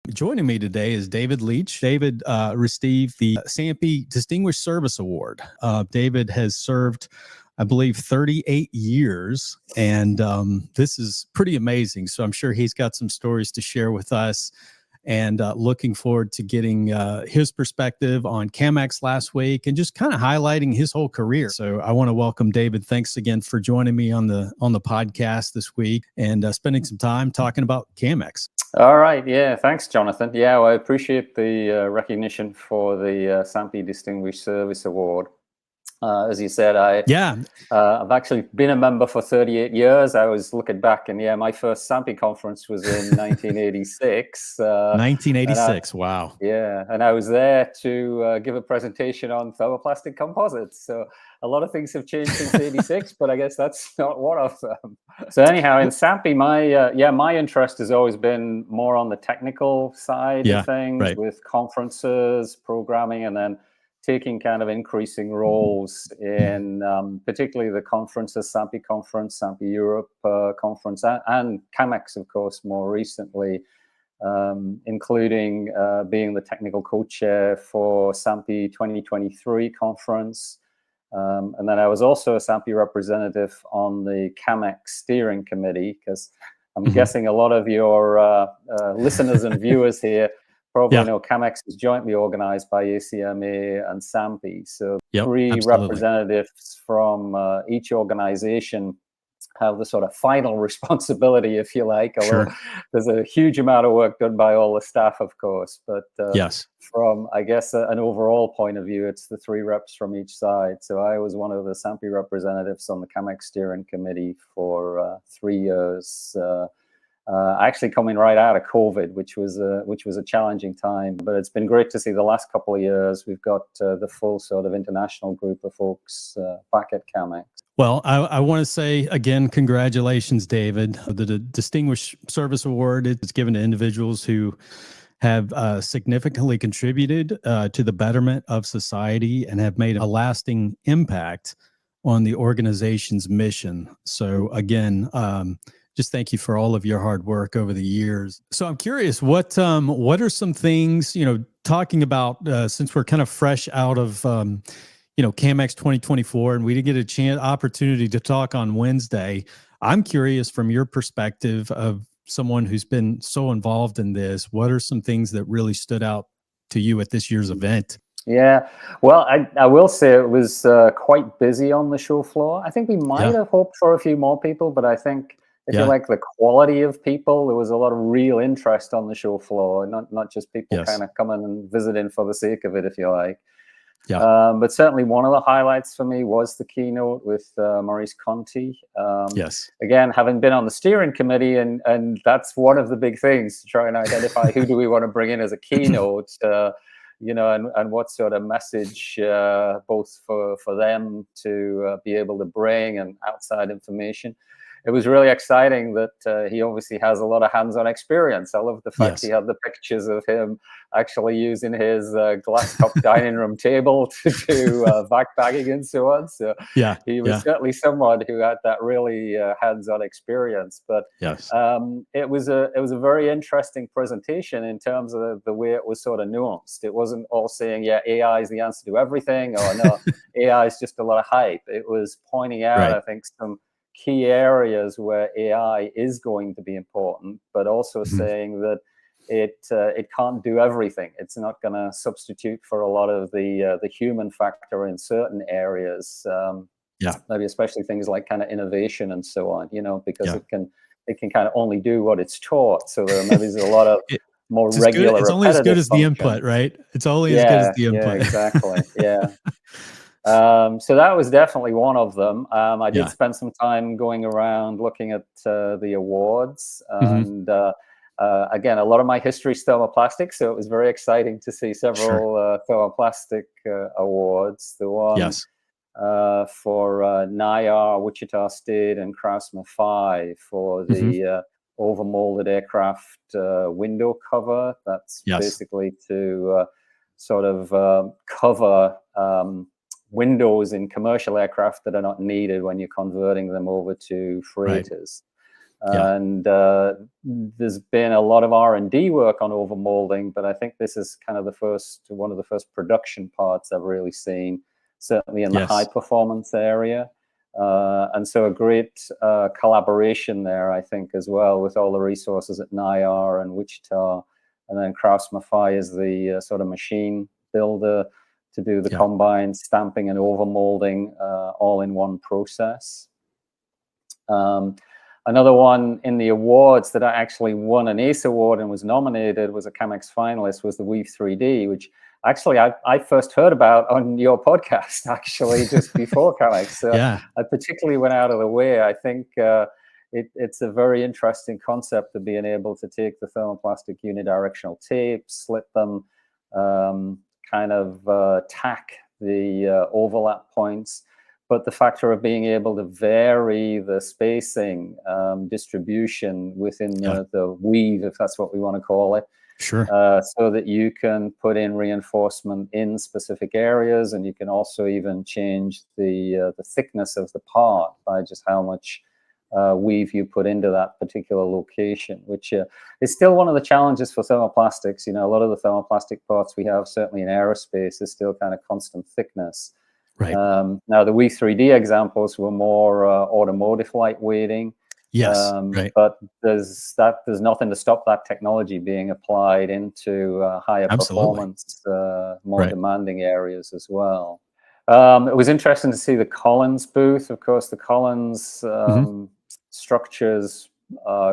Joining me today is David Leach. David received the SAMPE Distinguished Service Award. David has served, I believe, 38 years, and this is pretty amazing. So I'm sure he's got some stories to share with us, and looking forward to getting his perspective on CAMX last week and just kind of highlighting his whole career. So I want to welcome David. Thanks again for joining me on the podcast this week and spending some time talking about CAMX. All right. Yeah. Thanks, Jonathan. Yeah, well, I appreciate the recognition for the SAMPE Distinguished Service Award. As you said, I've actually been a member for 38 years. I was looking back, and my first SAMPE conference was in 1986. 1986. Wow. Yeah, and I was there to give a presentation on thermoplastic composites. So a lot of things have changed since '86, but I guess that's not one of them. So anyhow, in SAMPE, my interest has always been more on the technical side of things, with conferences, programming, and then taking kind of increasing roles in particularly the conferences, SAMPE Conference, SAMPE Europe Conference, and CAMX, of course, more recently, including being the technical co-chair for SAMPE 2023 conference. And then I was also a SAMPE representative on the CAMX steering committee, because I'm guessing a lot of your listeners and viewers here probably know CAMX is jointly organized by ACMA and SAMPE. So three representatives from each organization have the sort of final responsibility, if you like, although there's a huge amount of work done by all the staff, of course. But from, I guess, an overall point of view, it's the three reps from each side. So I was one of the SAMPE representatives on the CAMX steering committee for 3 years, actually coming right out of COVID, which was a challenging time. But it's been great to see the last couple of years. We've got the full sort of international group of folks back at CAMX. Well, I want to say again, congratulations, David. The Distinguished Service Award is given to individuals who have significantly contributed to the betterment of society and have made a lasting impact on the organization's mission. So again, just thank you for all of your hard work over the years. So I'm curious, what are some things, talking about, since we're kind of fresh out of, CAMX 2024, and we didn't get a opportunity to talk on Wednesday. I'm curious, from your perspective of someone who's been so involved in this, what are some things that really stood out to you at this year's event? Yeah, well, I will say it was quite busy on the show floor. I think we might have hoped for a few more people, but I think if you like the quality of people, there was a lot of real interest on the show floor, not just people kind of coming and visiting for the sake of it, if you like. But certainly one of the highlights for me was the keynote with Maurice Conti. Again, having been on the steering committee, and that's one of the big things, to try and identify who do we want to bring in as a keynote, and what sort of message both for them to be able to bring and outside information. It was really exciting that he obviously has a lot of hands-on experience. I love the fact he had the pictures of him actually using his glass top dining room table to do backbagging and so on. So he was certainly someone who had that really hands-on experience. But it was a very interesting presentation in terms of the way it was sort of nuanced. It wasn't all saying, AI is the answer to everything, or no, AI is just a lot of hype. It was pointing out, I think, some key areas where AI is going to be important, but also saying that it can't do everything. It's not going to substitute for a lot of the human factor in certain areas. Maybe especially things like kind of innovation and so on. Because it can kind of only do what it's taught. So there's a lot of more regular. It's only as good as the input, right? It's only as good as the input. Yeah, exactly. So that was definitely one of them. I did spend some time going around looking at the awards, and again, a lot of my history is thermoplastic, so it was very exciting to see several thermoplastic awards. The one for NIAR, Wichita State, and Craftsman 5 for the overmolded aircraft window cover. That's basically to sort of cover windows in commercial aircraft that are not needed when you're converting them over to freighters. Yeah. And there's been a lot of R&D work on overmolding, but I think this is kind of one of the first production parts I've really seen, certainly in the high performance area. And so a great collaboration there, I think, as well, with all the resources at NIAR and Wichita. And then Kraus Maffei is the sort of machine builder to do the combine stamping and overmolding all in one process. Another one in the awards that I actually won an ACE award and was nominated, was a CAMX finalist, was the Weave 3D, which actually I first heard about on your podcast, actually, just before CAMX. So I particularly went out of the way. I think it's a very interesting concept of being able to take the thermoplastic unidirectional tapes, slit them, kind of tack the overlap points. But the factor of being able to vary the spacing distribution within the weave, if that's what we want to call it, so that you can put in reinforcement in specific areas, and you can also even change the thickness of the part by just how much weave you put into that particular location, which is still one of the challenges for thermoplastics. You know, a lot of the thermoplastic parts we have, certainly in aerospace, is still kind of constant thickness. Right. Now, the Weave 3D examples were more automotive lightweighting. But there's nothing to stop that technology being applied into higher performance, more demanding areas as well. It was interesting to see the Collins booth. Of course, the Collins structures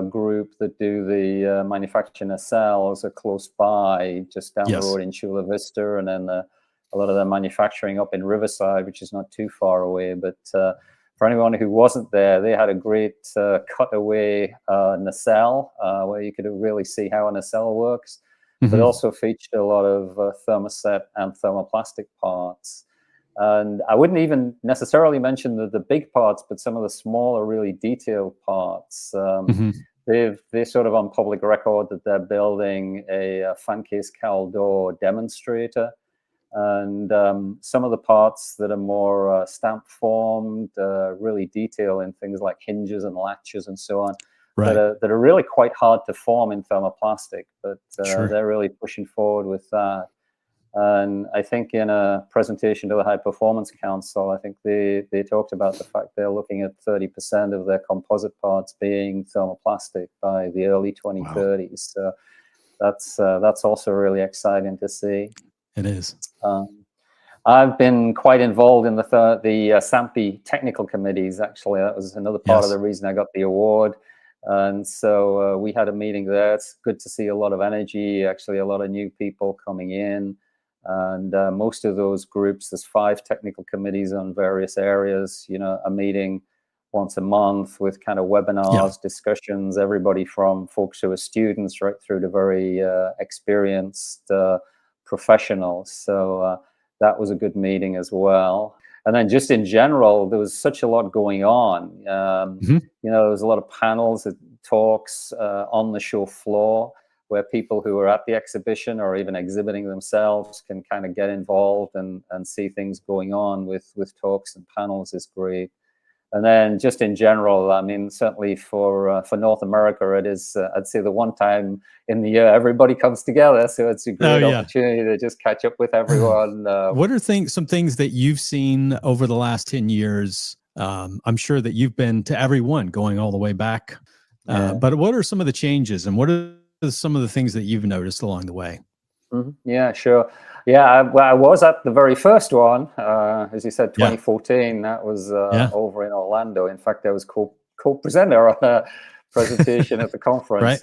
group that do the manufacturing nacelles are close by, just down the road in Chula Vista, and then a lot of their manufacturing up in Riverside, which is not too far away. But for anyone who wasn't there, they had a great cutaway nacelle where you could really see how a nacelle works. But also featured a lot of thermoset and thermoplastic parts. And I wouldn't even necessarily mention the big parts, but some of the smaller, really detailed parts. They're sort of on public record that they're building a fan case cowl door demonstrator. And some of the parts that are more stamp formed, really detail in things like hinges and latches and so on, that are really quite hard to form in thermoplastic, but they're really pushing forward with that. And I think in a presentation to the High Performance Council, I think they talked about the fact they're looking at 30% of their composite parts being thermoplastic by the early 2030s. So that's also really exciting to see. It is. I've been quite involved in the SAMPE technical committees, actually. That was another part of the reason I got the award. And so we had a meeting there. It's good to see a lot of energy, actually a lot of new people coming in. And most of those groups, there's 5 technical committees on various areas, you know, a meeting once a month with kind of webinars, discussions, everybody from folks who are students right through to very experienced professionals. So that was a good meeting as well. And then just in general, there was such a lot going on. You know, there was a lot of panels, talks on the show floor, where people who are at the exhibition or even exhibiting themselves can kind of get involved and see things going on with talks and panels is great. And then just in general, I mean, certainly for North America, it is, I'd say, the one time in the year everybody comes together. So it's a great opportunity to just catch up with everyone. What are some things that you've seen over the last 10 years? I'm sure that you've been to every one going all the way back. But what are some of the changes, and what are some of the things that you've noticed along the way? Yeah, sure. Yeah, I was at the very first one, as you said, 2014. That was over in Orlando. In fact, I was co-presenter on a presentation at the conference.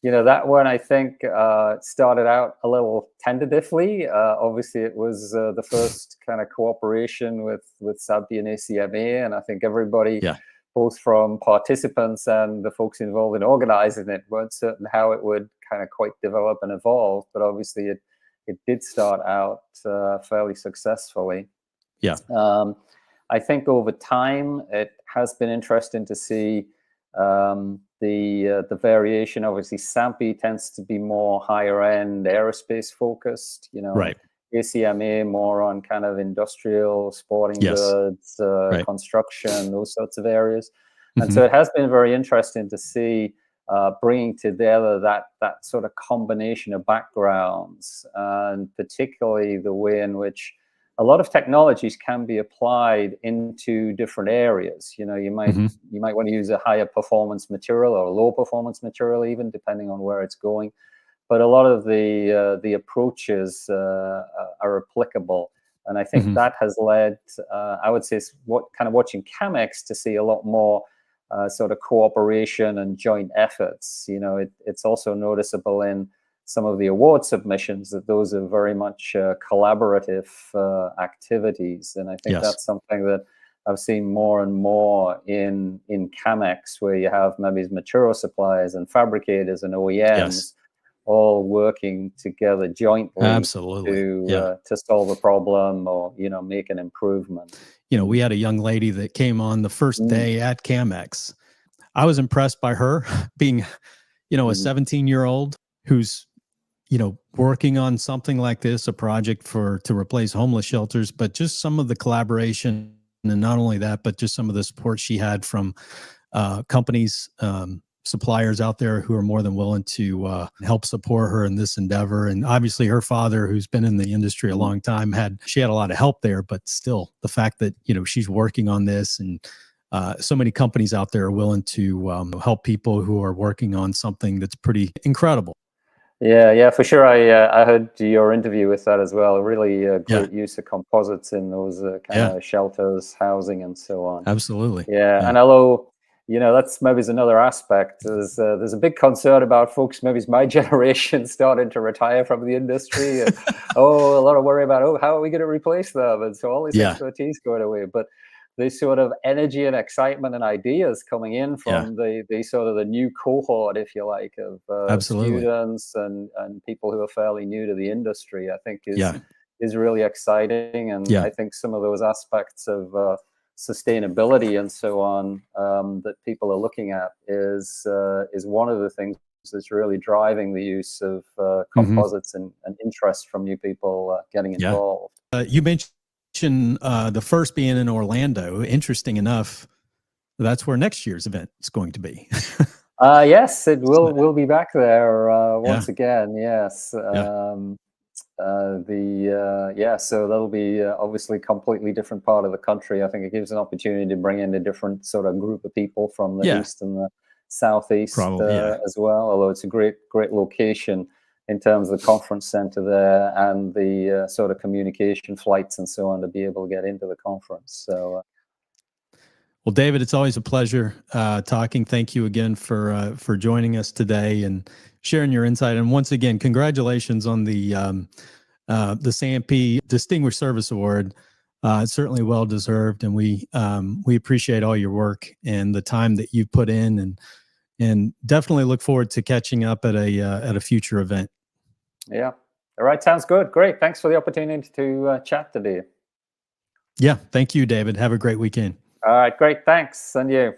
You know, that one, I think, started out a little tentatively. Obviously, it was the first kind of cooperation with SAMPE and ACMA, and I think everybody, both from participants and the folks involved in organizing it, weren't certain how it would kind of quite develop and evolve. But obviously, it did start out fairly successfully. I think over time, it has been interesting to see the variation. Obviously, SAMPE tends to be more higher end aerospace focused, you know, ACMA more on kind of industrial, sporting goods, construction, those sorts of areas. And so it has been very interesting to see bringing together that sort of combination of backgrounds, and particularly the way in which a lot of technologies can be applied into different areas. You know, you might want to use a higher performance material or a low performance material, even depending on where it's going. But a lot of the approaches are applicable, and I think that has led, I would say, watching CAMX to see a lot more sort of cooperation and joint efforts. You know, it's also noticeable in some of the award submissions that those are very much collaborative activities, and I think that's something that I've seen more and more in CAMX, where you have maybe material suppliers and fabricators and OEMs all working together jointly to solve a problem or, you know, make an improvement. You know, we had a young lady that came on the first day at CAMX. I was impressed by her being, you know, a 17-year-old who's, you know, working on something like this, a project to replace homeless shelters, but just some of the collaboration, and not only that, but just some of the support she had from companies, suppliers out there who are more than willing to help support her in this endeavor. And obviously her father, who's been in the industry a long time, she had a lot of help there, but still the fact that, you know, she's working on this, and so many companies out there are willing to help people who are working on something that's pretty incredible. Yeah, for sure. I heard your interview with that as well. Really great use of composites in those kind of shelters, housing, and so on. Absolutely. Yeah, and although, you know, that's maybe another aspect. There's a big concern about folks, maybe it's my generation, starting to retire from the industry. And, a lot of worry about, how are we going to replace them? And so all this expertise going away. But this sort of energy and excitement and ideas coming in from the sort of the new cohort, if you like, of students and people who are fairly new to the industry, I think is really exciting. And I think some of those aspects of sustainability and so on that people are looking at is one of the things that's really driving the use of composites and interest from new people getting involved. You mentioned the first being in Orlando. Interesting enough, that's where next year's event is going to be. Yes, it will. We'll be back there once again. Yes. So that'll be obviously completely different part of the country. I think it gives an opportunity to bring in a different sort of group of people from the east and the southeast as well. Although it's a great location in terms of the conference center there and the sort of communication flights and so on to be able to get into the conference. So. Well, David, it's always a pleasure talking. Thank you again for joining us today and sharing your insight. And once again, congratulations on the SAMPE Distinguished Service Award. It's certainly well deserved, and we appreciate all your work and the time that you put in, and definitely look forward to catching up at a future event. Yeah. All right. Sounds good. Great. Thanks for the opportunity to chat today. Yeah. Thank you, David. Have a great weekend. All right. Great. Thanks. And you.